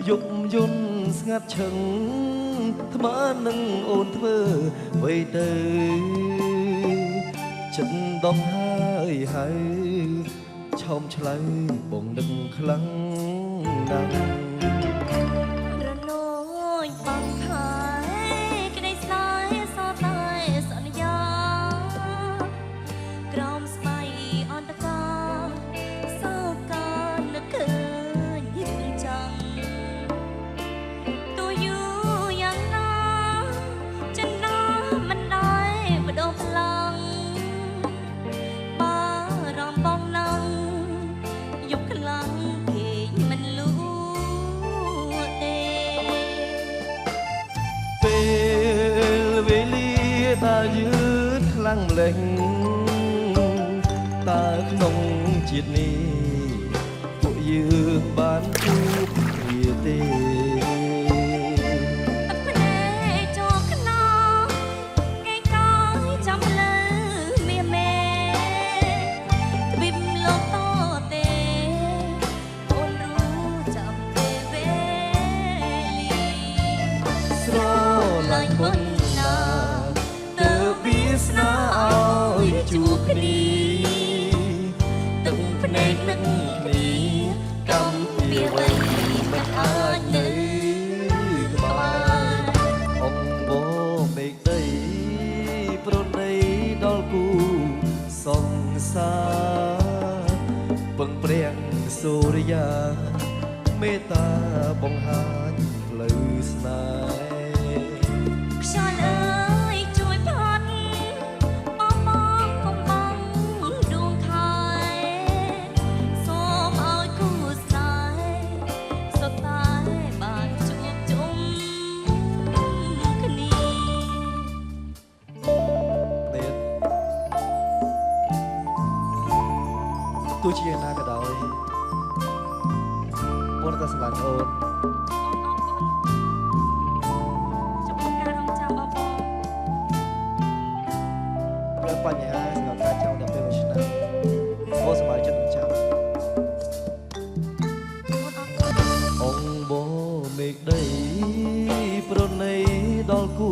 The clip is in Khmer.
យប់យន់ស្ងាត់ឈឹងថ្មនឹងអូនធ្វើអ្វីទៅចិត្តដងហើយឆោមឆ្លៅបងនឹងខ្លាំងណាស់រនោយបងខែក្តីស្នេហ៍សតតែសន្យាក្រោមស្បៃអន្តកាសោកកាលនឹកឃើញយើងចាំទូយូយ៉ាងណាចិនណាមិនได้បដូរផ្លាំងបារម្ភបងណាំយប់ខ្លាំងគេមិនលូពេលវេលាដែលយឺតខ្លាំងម្លេះតើក្នុងជាតិនេះពួកយើងបានជួបគ្នាទេភ្នែកជាប់ខ្នងគេកាយចាំលើមាសមេទ្វីបលោកតទេអូនรู้ចាំពេលវេលាស្រឡាញ់មុនណាទើបវាស្នាឲ្យជួបគ្នាទឹកភ្នែកនឹងគ្នាកម្មពីអ្វីមិនអាចនៅក្បែរអង្គបមេឃដីប្រណីដល់គូសង្សារពឹងព្រាំងសូរិយាមេត្តាបង្ហាញផ្លូវស្នេហ៍ខ្យល់អើយជួយផាត់បងបងកុំបងដួងខែសូមឲ្យគូស្នេហ៍សុទ្ធតែបានជួបជុំគ្នាទៀតទោះជាយ៉ាងណាក៏ដោយពលតែស្រឡាញ់អូនប្រើបញ្ហាសម្រាប់ការចង់ដល់ពេលមួយឆ្នាំអូនសប្បាយចិត្តនឹងចាំអង្គបមេឃដីប្រណីដល់គូ